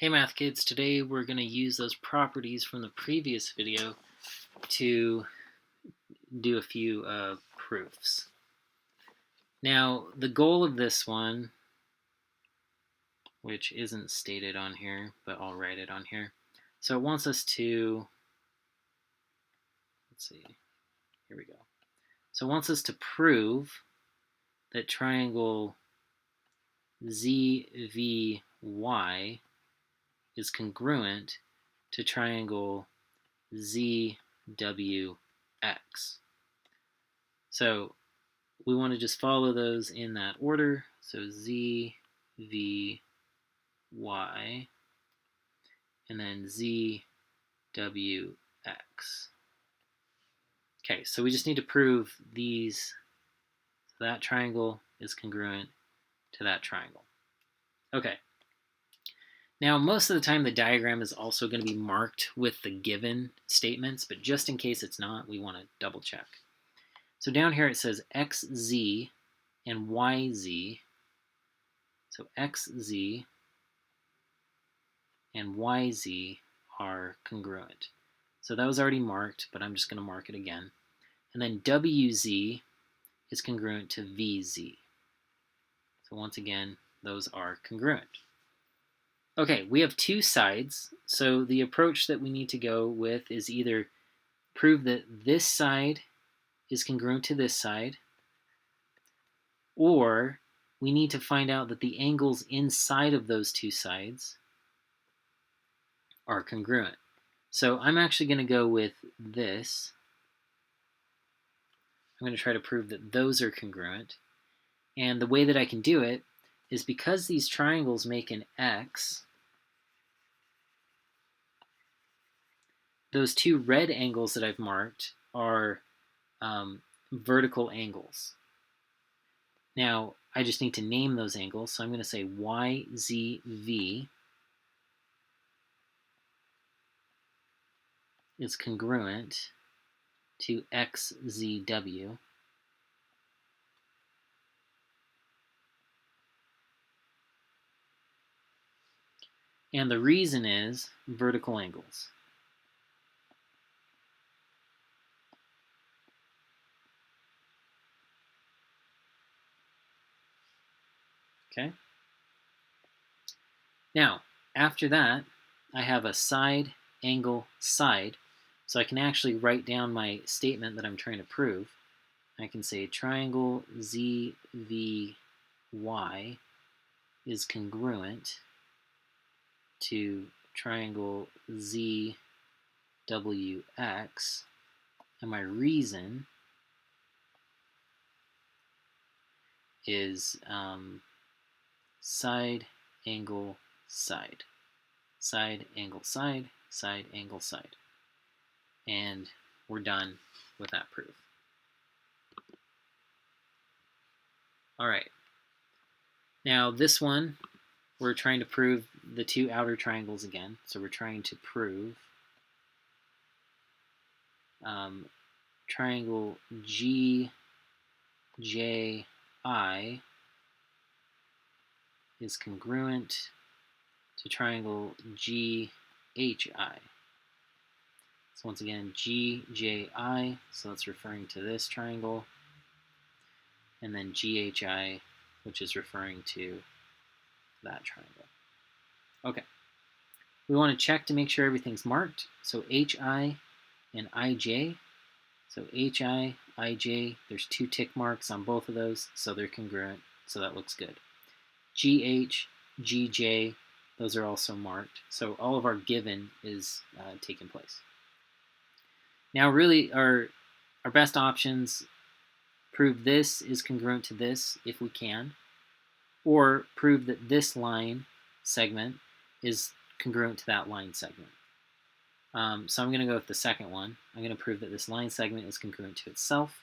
Hey math kids, today we're going to use those properties from the previous video to do a few proofs. Now the goal of this one, which isn't stated on here, but I'll write it on here. So it wants us to, let's see, here we go. So it wants us to prove that triangle ZVY is congruent to triangle ZWX. So we want to just follow those in that order. So Z, V, Y, and then Z, W, X. Okay, so we just need to prove these. So that triangle is congruent to that triangle. Okay. Now, most of the time, the diagram is also going to be marked with the given statements, but just in case it's not, we want to double check. So down here it says XZ and YZ. So XZ and YZ are congruent. So that was already marked, but I'm just going to mark it again. And then WZ is congruent to VZ. So once again, those are congruent. Okay, we have two sides, so the approach that we need to go with is either prove that this side is congruent to this side, or we need to find out that the angles inside of those two sides are congruent. So I'm actually going to go with this. I'm going to try to prove that those are congruent. And the way that I can do it is because these triangles make an X, those two red angles that I've marked are vertical angles. Now, I just need to name those angles, so I'm going to say YZV is congruent to XZW. And the reason is vertical angles. Okay. Now, after that, I have a side, angle, side. So I can actually write down my statement that I'm trying to prove. I can say triangle ZVY is congruent to triangle ZWX. And my reason is side, angle, side. Side, angle, side, side, angle, side. And we're done with that proof. All right. Now this one, we're trying to prove the two outer triangles again. So we're trying to prove triangle GJI is congruent to triangle GHI. So once again, GJI, so that's referring to this triangle, and then GHI, which is referring to that triangle. Okay. We want to check to make sure everything's marked. So HI and IJ. So HI, IJ, there's two tick marks on both of those, so they're congruent, so that looks good. GH, GJ, those are also marked. So all of our given is taking place. Now really our best options, prove this is congruent to this if we can, or prove that this line segment is congruent to that line segment. So I'm going to go with the second one. I'm going to prove that this line segment is congruent to itself.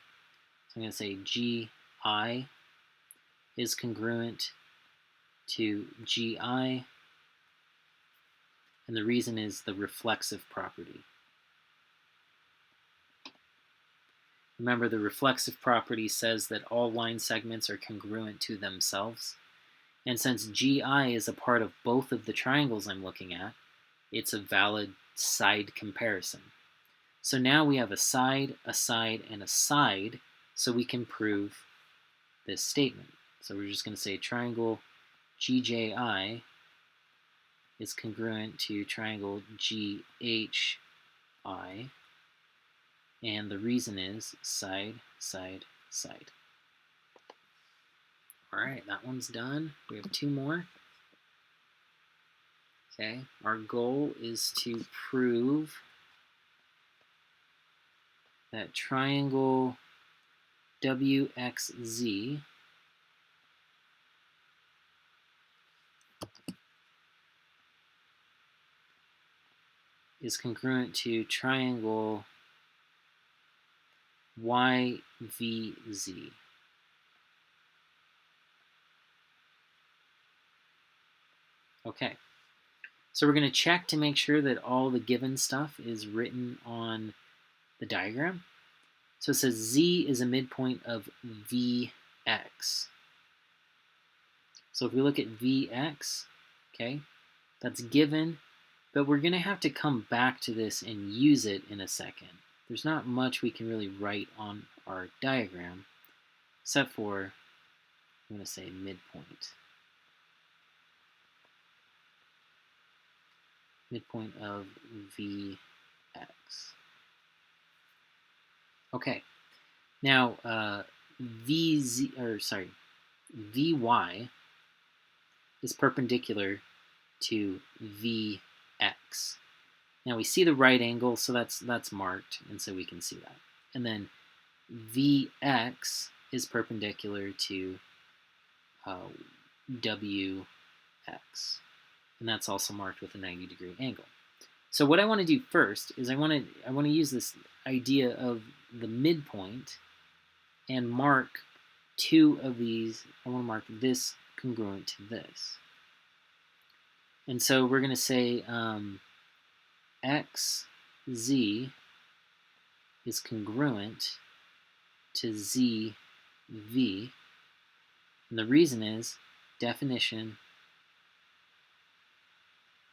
So I'm going to say GI is congruent to GI, and the reason is the reflexive property. Remember, the reflexive property says that all line segments are congruent to themselves. And since GI is a part of both of the triangles I'm looking at, it's a valid side comparison. So now we have a side, and a side, so we can prove this statement. So we're just going to say triangle GJI is congruent to triangle GHI, and the reason is side, side, side. All right, that one's done. We have two more. Okay, our goal is to prove that triangle WXZ is congruent to triangle YVZ. Okay, so we're going to check to make sure that all the given stuff is written on the diagram. So it says Z is a midpoint of VX. So if we look at VX, okay, that's given, but we're going to have to come back to this and use it in a second. There's not much we can really write on our diagram, except for, I'm going to say midpoint. Midpoint of VX. Okay, now VY is perpendicular to VX. Now we see the right angle, so that's marked, and so we can see that. And then VX is perpendicular to WX, and that's also marked with a 90-degree angle. So what I want to do first is I want to use this idea of the midpoint and mark two of these. I want to mark this congruent to this. And so we're going to say XZ is congruent to ZV. And the reason is definition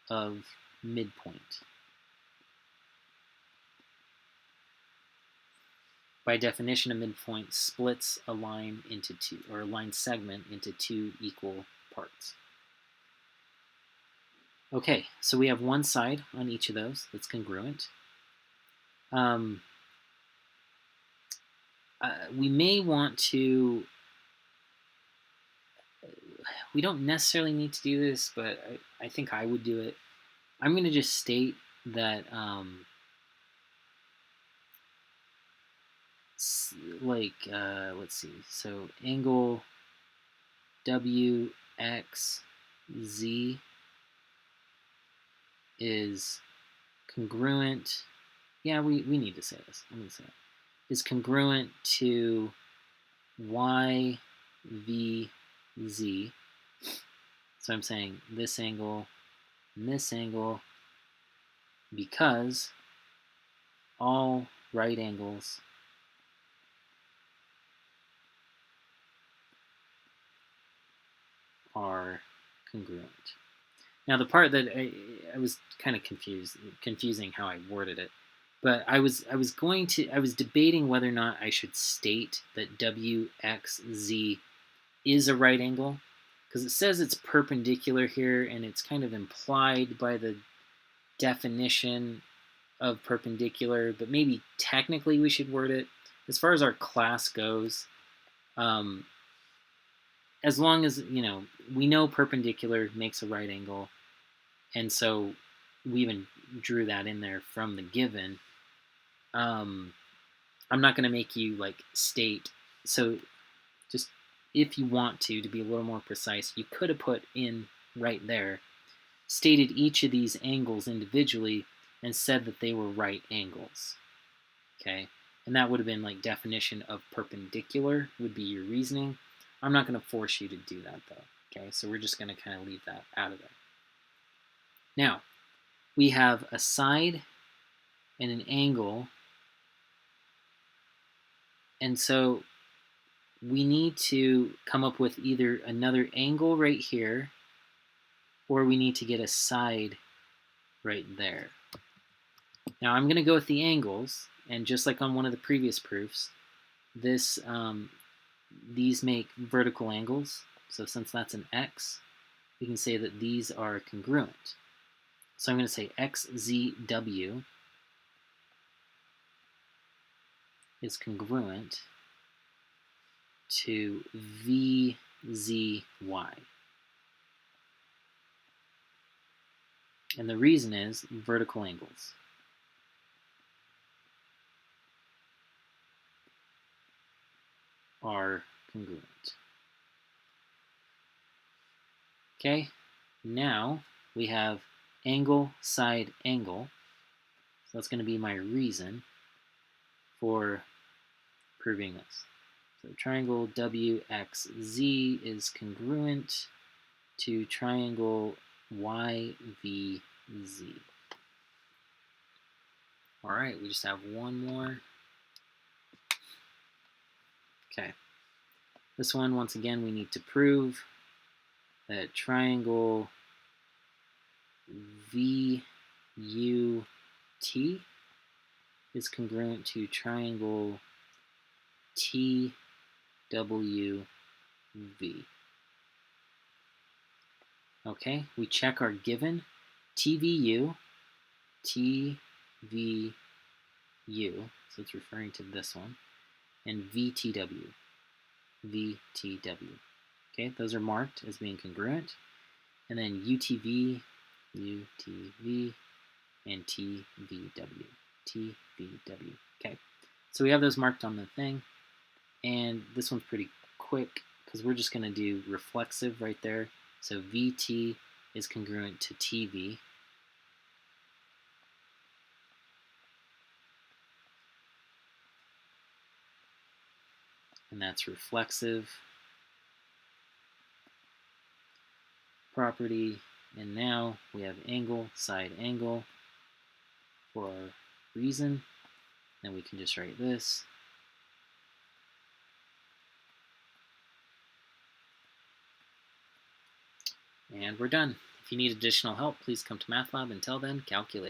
of midpoint. By definition, a midpoint splits a line into two, or a line segment into two equal parts. Okay, so we have one side on each of those that's congruent. We may want to, we don't necessarily need to do this, but I think I would do it. I'm going to just state that let's see, so angle WXZ is congruent, yeah, we need to say this, I'm going to say it, is congruent to YVZ. So I'm saying this angle and this angle because all right angles are congruent. Now the part that I was kind of confusing how I worded it, but I was debating whether or not I should state that WXZ is a right angle, because it says it's perpendicular here, and it's kind of implied by the definition of perpendicular, but maybe technically we should word it. As far as our class goes, as long as, we know perpendicular makes a right angle, and so we even drew that in there from the given. I'm not going to make you state, so just if you want to be a little more precise, you could have put in right there, stated each of these angles individually and said that they were right angles. Okay, and that would have been definition of perpendicular would be your reasoning. I'm not going to force you to do that though. Okay, so we're just going to kind of leave that out of there. Now, we have a side and an angle, and so we need to come up with either another angle right here, or we need to get a side right there. Now I'm going to go with the angles, and just like on one of the previous proofs, these make vertical angles. So since that's an x, we can say that these are congruent. So I'm going to say xzw is congruent to vzy. And the reason is vertical angles. Are congruent. Okay, now we have angle, side, angle. So that's going to be my reason for proving this. So triangle WXZ is congruent to triangle YVZ. All right, we just have one more. Okay, this one, once again, we need to prove that triangle VUT is congruent to triangle TWV. Okay, we check our given TVU, so it's referring to this one, and VTW. Okay, those are marked as being congruent. And then UTV, and TVW. Okay, so we have those marked on the thing. And this one's pretty quick because we're just going to do reflexive right there. So VT is congruent to TV. And that's reflexive property. And now we have angle, side, angle for our reason. Then we can just write this. And we're done. If you need additional help, please come to MathLab. Until then, calculate.